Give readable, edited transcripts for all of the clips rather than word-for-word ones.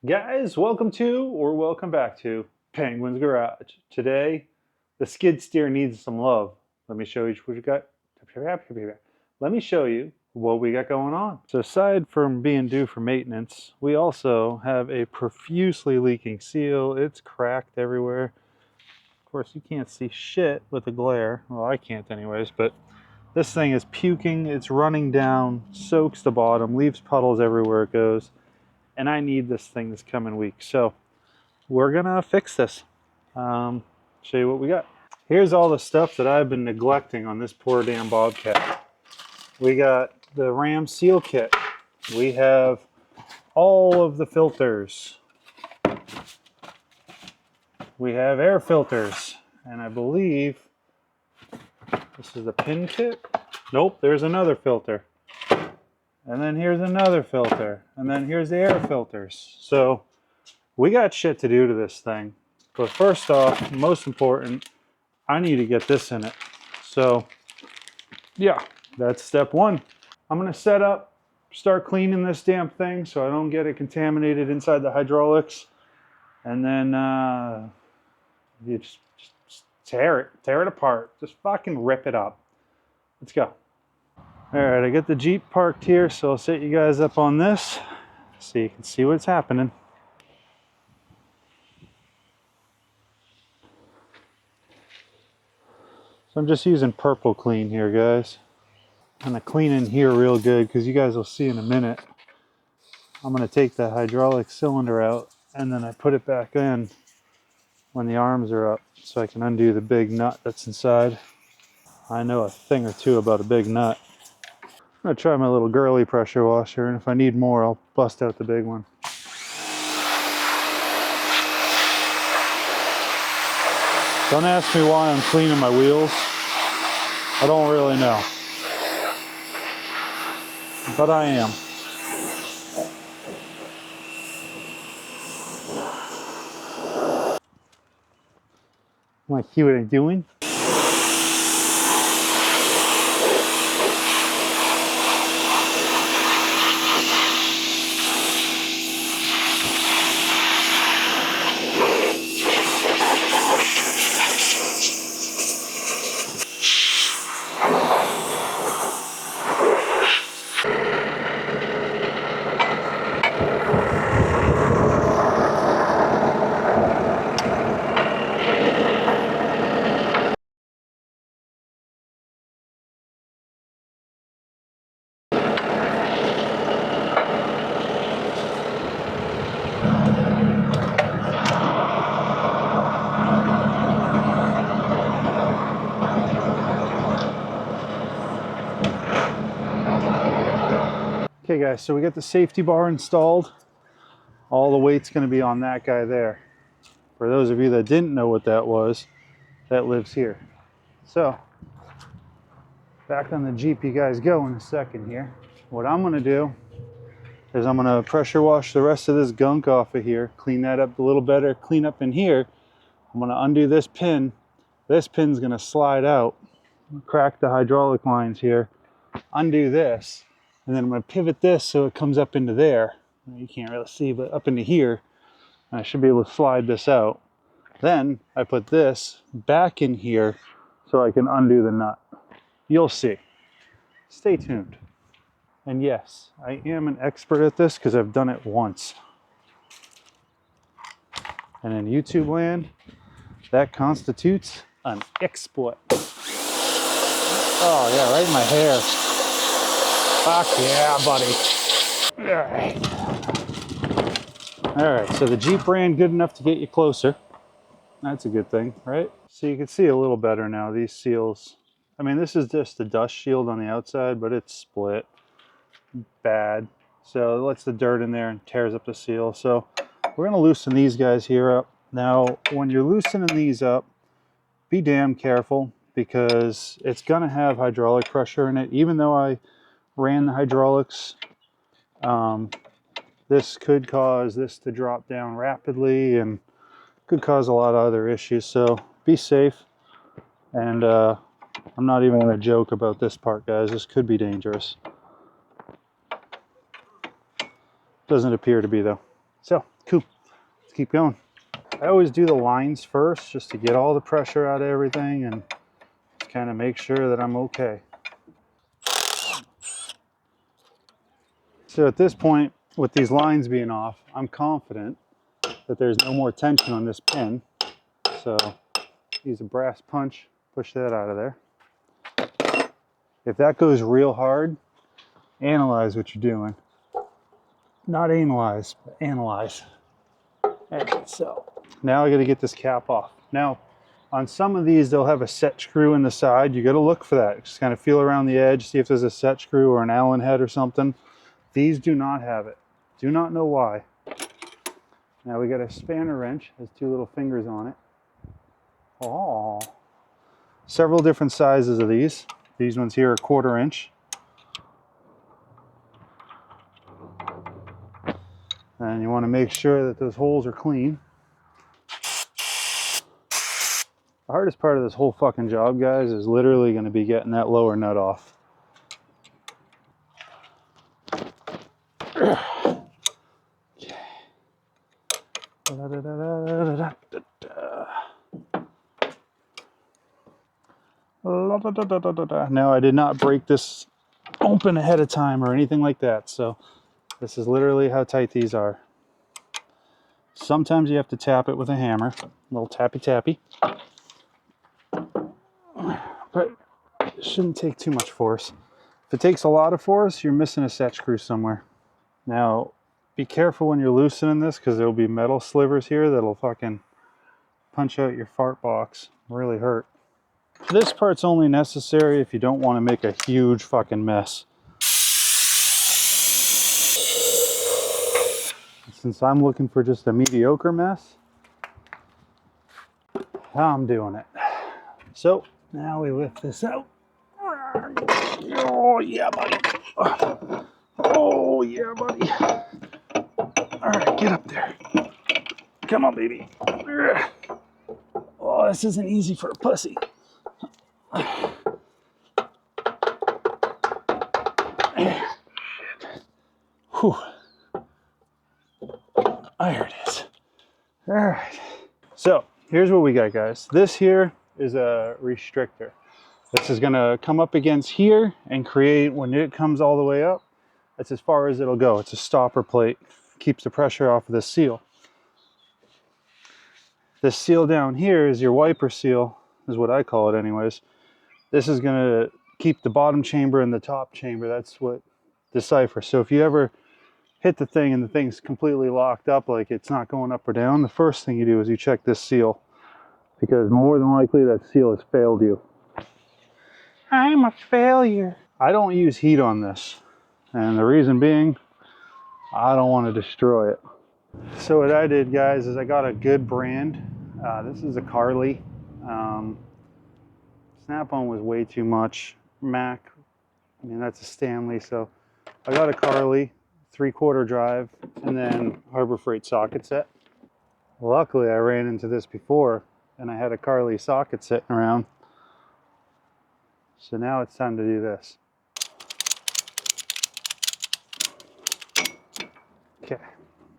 Guys, welcome to or welcome back to Penguin's Garage. Today, the skid steer needs some love. Let me show you what you got. Let me show you what we got going on. So aside from being due for maintenance, we also have a profusely leaking seal. It's cracked everywhere. Of course, you can't see shit with the glare. Well, I can't anyways, but this thing is puking. It's running down, soaks the bottom, leaves puddles everywhere it goes. And I need this thing this coming week. So we're gonna fix this. Show you what we got. Here's all the stuff that I've been neglecting on this poor damn Bobcat. We got the Ram seal kit. We have all of the filters. We have air filters. And I believe this is the pin kit. Nope, there's another filter. And then here's another filter. And then here's the air filters. So we got shit to do to this thing. But first off, most important, I need to get this in it. So yeah, that's step one. I'm gonna set up, start cleaning this damn thing so I don't get it contaminated inside the hydraulics. And then you just tear it apart. Just fucking rip it up. Let's go. All right, I got the Jeep parked here, so I'll set you guys up on this so you can see what's happening. So I'm just using purple clean here, guys. I'm gonna clean in here real good because you guys will see in a minute. I'm gonna take the hydraulic cylinder out and then I put it back in when the arms are up so I can undo the big nut that's inside. I know a thing or two about a big nut. I'm gonna try my little girly pressure washer, and if I need more, I'll bust out the big one. Don't ask me why I'm cleaning my wheels. I don't really know. But I am. Want to see what I'm doing? Okay guys, so we got the safety bar installed. All the weight's going to be on that guy there. For those of you that didn't know what that was, that lives here. So, back on the Jeep you guys go in a second here. What I'm going to do is I'm going to pressure wash the rest of this gunk off of here, clean that up a little better, clean up in here. I'm going to undo this pin. This pin's going to slide out, crack the hydraulic lines here, undo this, and then I'm going to pivot this so it comes up into there. You can't really see, but up into here. I should be able to slide this out. Then I put this back in here so I can undo the nut. You'll see. Stay tuned. And yes, I am an expert at this because I've done it once. And in YouTube land, that constitutes an exploit. Oh yeah, right in my hair. Fuck yeah, buddy. All right, so the Jeep ran good enough to get you closer. That's a good thing, right? So you can see a little better now, these seals. I mean, this is just the dust shield on the outside, but it's split bad. So it lets the dirt in there and tears up the seal. So we're gonna loosen these guys here up. Now, when you're loosening these up, be damn careful because it's gonna have hydraulic pressure in it. Even though I ran the hydraulics, this could cause this to drop down rapidly and could cause a lot of other issues. So be safe. And I'm not even gonna joke about this part, guys. This could be dangerous. Doesn't appear to be though. So Cool. Let's keep going. I always do the lines first just to get all the pressure out of everything and just kind of make sure that I'm okay. So at this point, with these lines being off, I'm confident that there's no more tension on this pin. So use a brass punch, push that out of there. If that goes real hard, analyze what you're doing. Not analyze, but analyze. And so now I got to get this cap off. Now, on some of these, they'll have a set screw in the side. You got to look for that. Just kind of feel around the edge, see if there's a set screw or an Allen head or something. These do not have it. Do not know why. Now we got a spanner wrench. Has two little fingers on it. Oh, several different sizes of these. These ones here are 1/4 inch. And you want to make sure that those holes are clean. The hardest part of this whole fucking job, guys, is literally going to be getting that lower nut off. Now, I did not break this open ahead of time or anything like that, so this is literally how tight these are. Sometimes you have to tap it with a hammer, a little tappy tappy, but it shouldn't take too much force. If it takes a lot of force, you're missing a set screw somewhere. Now, be careful when you're loosening this because there'll be metal slivers here that'll fucking punch out your fart box, really hurt. This part's only necessary if you don't want to make a huge fucking mess. Since I'm looking for just a mediocre mess, I'm doing it. So now we lift this out. Oh yeah, buddy. Oh yeah, buddy. All right, get up there. Come on, baby. Oh, this isn't easy for a pussy. Whew. There it is. All right. So here's what we got, guys. This here is a restrictor. This is gonna come up against here and create, when it comes all the way up, that's as far as it'll go. It's a stopper plate. Keeps the pressure off of the seal. This seal down here is your wiper seal, is what I call it anyways. This is gonna keep the bottom chamber and the top chamber. That's what deciphers. So if you ever hit the thing and the thing's completely locked up, like it's not going up or down, the first thing you do is you check this seal, because more than likely that seal has failed you. I'm a failure. I don't use heat on this, and the reason being, I don't want to destroy it. So what I did, guys, is I got a good brand. This is a Carly. Snap-on was way too much. Mac, I mean, that's a Stanley, so I got a Carly 3/4 drive and then Harbor Freight socket set. Luckily, I ran into this before and I had a Carly socket sitting around. So now it's time to do this. Okay,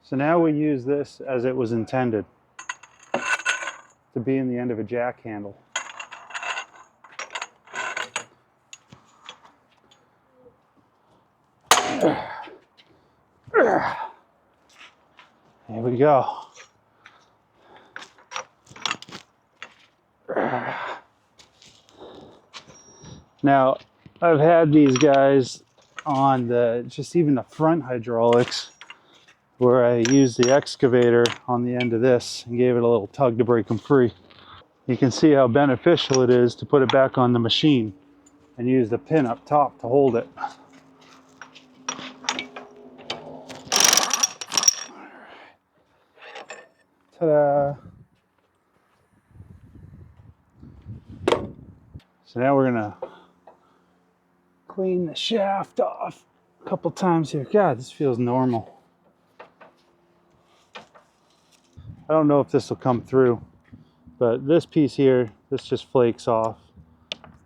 so now we use this as it was intended, to be in the end of a jack handle. Here we go. Now, I've had these guys on just even the front hydraulics, where I used the excavator on the end of this and gave it a little tug to break them free. You can see how beneficial it is to put it back on the machine and use the pin up top to hold it. Ta-da! So now we're gonna clean the shaft off a couple times here. God, this feels normal. I don't know if this will come through, but this piece here, this just flakes off,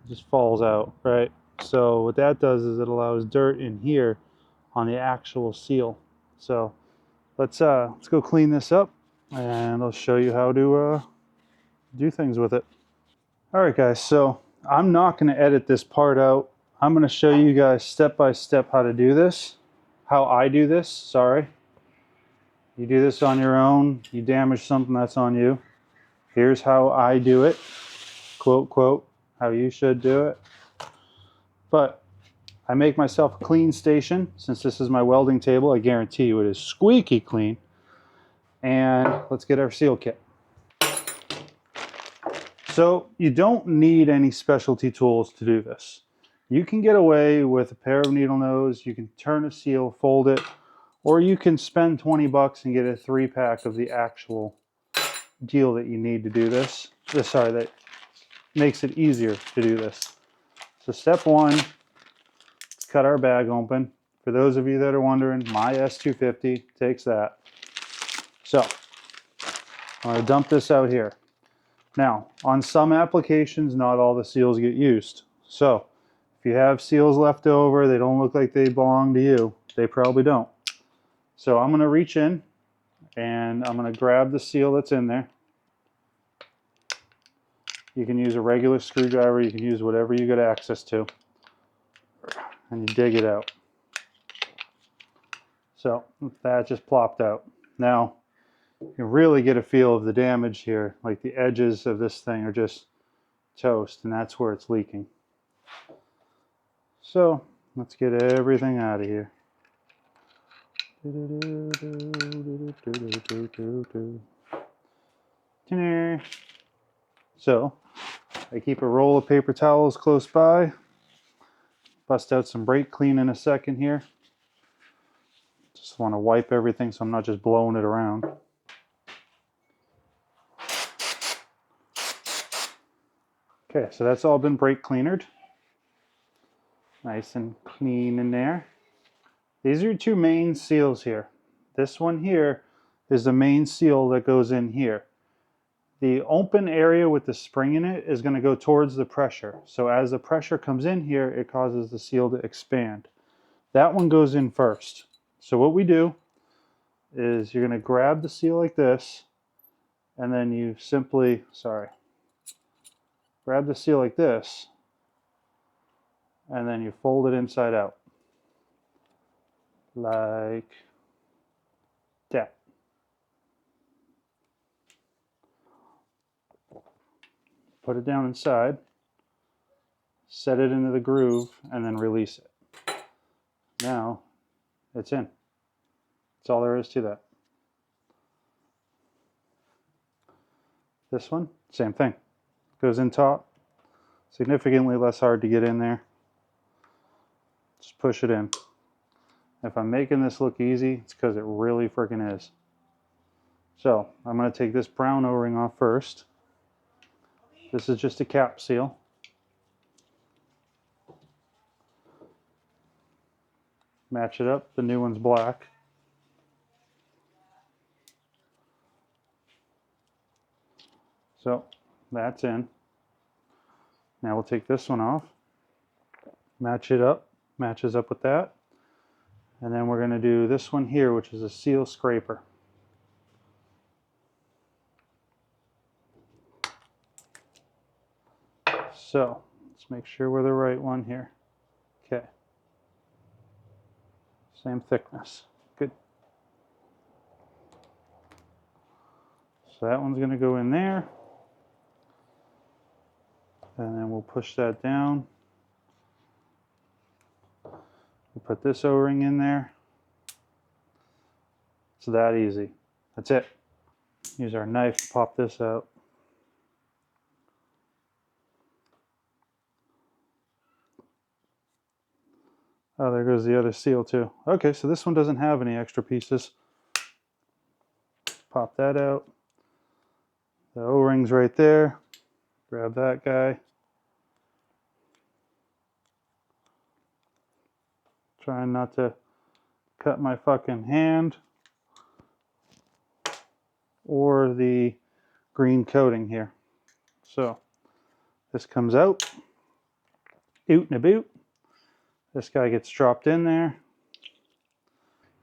just falls out, right? So what that does is it allows dirt in here on the actual seal. So let's go clean this up and I'll show you how to do things with it. All right, guys, so I'm not going to edit this part out. I'm going to show you guys step by step how to do this, how I do this, sorry. You do this on your own, you damage something, that's on you. Here's how I do it, quote, quote, how you should do it. But I make myself a clean station. Since this is my welding table, I guarantee you it is squeaky clean. And let's get our seal kit. So you don't need any specialty tools to do this. You can get away with a pair of needle nose, you can turn a seal, fold it, or you can spend 20 bucks and get a 3-pack of the actual deal that you need to do this. That makes it easier to do this. So step one, let's cut our bag open. For those of you that are wondering, my S250 takes that. So I'm going to dump this out here. Now, on some applications, not all the seals get used. So if you have seals left over, they don't look like they belong to you. They probably don't. So I'm going to reach in and I'm going to grab the seal that's in there. You can use a regular screwdriver, you can use whatever you get access to, and you dig it out. So that just plopped out. Now you can really get a feel of the damage here, like the edges of this thing are just toast, and that's where it's leaking. So let's get everything out of here. So I keep a roll of paper towels close by. Bust out some brake clean in a second here. Just want to wipe everything so I'm not just blowing it around. Okay, so that's all been brake cleanered. Nice and clean in there. These are your two main seals here. This one here is the main seal that goes in here. The open area with the spring in it is going to go towards the pressure. So as the pressure comes in here, it causes the seal to expand. That one goes in first. So what we do is you're going to grab the seal like this, and then you simply, grab the seal like this, and then you fold it inside out. Like that. Put it down inside, set it into the groove, and then release it. Now it's in. That's all there is to that. This one, same thing. Goes in top, significantly less hard to get in there. Just push it in. If I'm making this look easy, it's because it really freaking is. So I'm going to take this brown O-ring off first. This is just a cap seal. Match it up. The new one's black. So that's in. Now we'll take this one off. Match it up. Matches up with that. And then we're going to do this one here, which is a seal scraper. So let's make sure we're the right one here. Okay. Same thickness. Good. So that one's going to go in there. And then we'll push that down. We'll put this O-ring in there. It's that easy. That's it. Use our knife to pop this out. Oh, there goes the other seal too. Okay, so this one doesn't have any extra pieces. Pop that out. The O-ring's right there. Grab that guy. Trying not to cut my fucking hand or the green coating here. So this comes out. Oot and a boot. This guy gets dropped in there.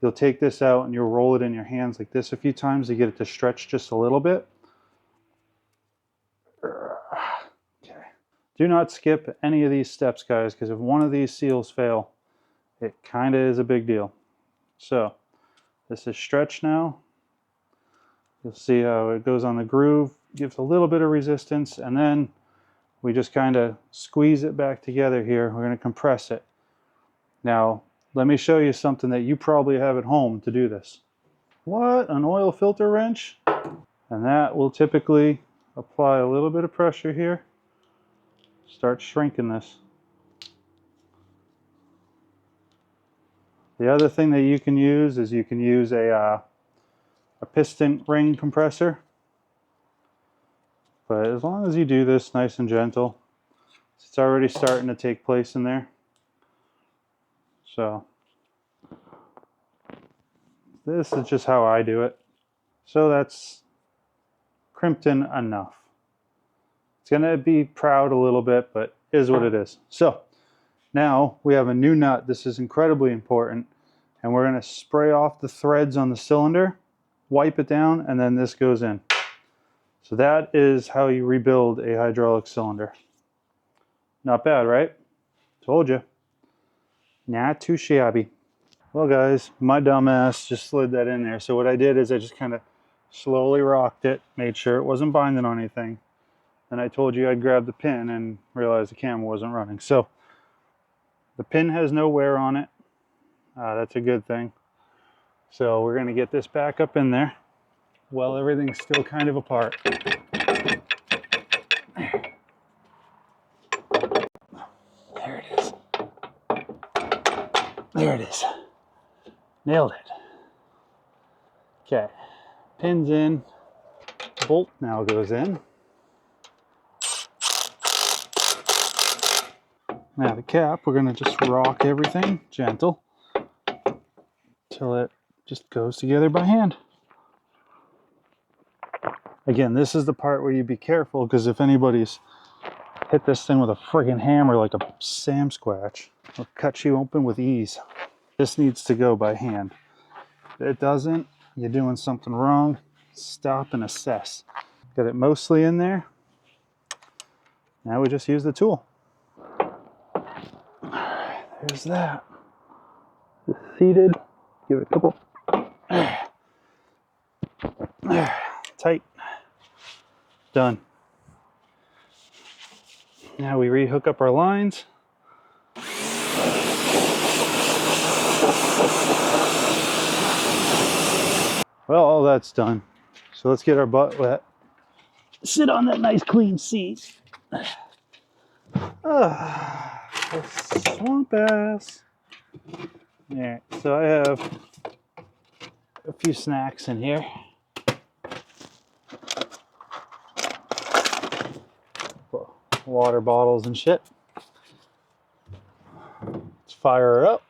You'll take this out and you'll roll it in your hands like this a few times to get it to stretch just a little bit. Okay. Do not skip any of these steps, guys, because if one of these seals fail, it kind of is a big deal. So this is stretched now. You'll see how it goes on the groove, gives a little bit of resistance, and then we just kind of squeeze it back together here. We're going to compress it. Now, let me show you something that you probably have at home to do this. What? An oil filter wrench? And that will typically apply a little bit of pressure here. Start shrinking this. The other thing that you can use is you can use a piston ring compressor. But as long as you do this nice and gentle, it's already starting to take place in there. So this is just how I do it. So that's crimped in enough. It's going to be proud a little bit, but it is what it is. So now we have a new nut. This is incredibly important. And we're going to spray off the threads on the cylinder, wipe it down, and then this goes in. So that is how you rebuild a hydraulic cylinder. Not bad, right? Told you. Not too shabby. Well, guys, my dumbass just slid that in there. So what I did is I just kind of slowly rocked it, made sure it wasn't binding on anything. Then I told you I'd grab the pin and realized the camera wasn't running. So the pin has no wear on it. That's a good thing. So we're going to get this back up in there while everything's still kind of apart. There it is. There it is. Nailed it. Okay. Pin's in. Bolt now goes in. Now the cap, we're going to just rock everything gentle till it just goes together by hand. Again, this is the part where you be careful, because if anybody's hit this thing with a friggin' hammer like a Sam Squatch, it'll cut you open with ease. This needs to go by hand. If it doesn't, you're doing something wrong. Stop and assess. Got it mostly in there. Now we just use the tool. There's that. It's seated. Give it a couple. Tight. Done. Now we rehook up our lines. Well, all that's done. So let's get our butt wet. Sit on that nice clean seat. Swamp ass. Alright, so I have a few snacks in here. Water bottles and shit. Let's fire her up.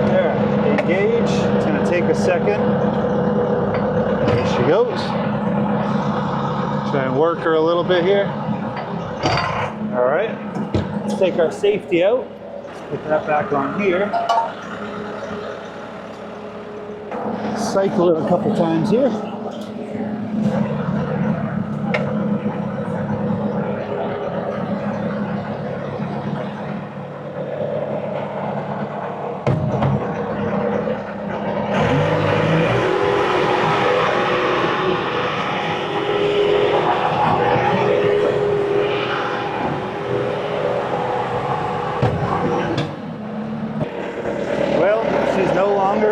There, engage. It's going to take a second. There she goes. Try and work her a little bit here. All right. Let's take our safety out. Put that back on here. Cycle it a couple times here.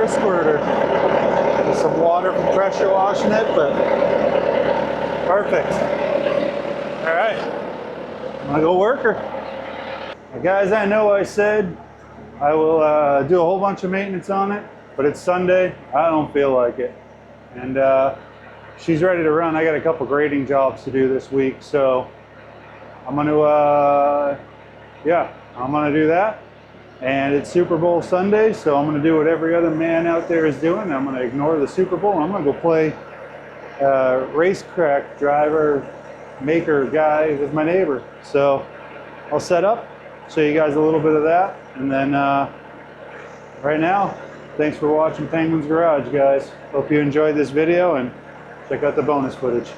Squirter. There's some water from pressure washing it, but perfect. All right, I'm gonna go work her. Now, guys, I know I said I will do a whole bunch of maintenance on it, but it's Sunday. I don't feel like it, and she's ready to run. I got a couple grading jobs to do this week, so I'm gonna I'm gonna do that. And it's Super Bowl Sunday, so I'm going to do what every other man out there is doing. I'm going to ignore the Super Bowl. I'm going to go play racetrack driver, maker guy with my neighbor. So I'll set up, show you guys a little bit of that, and then right now, thanks for watching Penguin's Garage, guys. Hope you enjoyed this video and check out the bonus footage.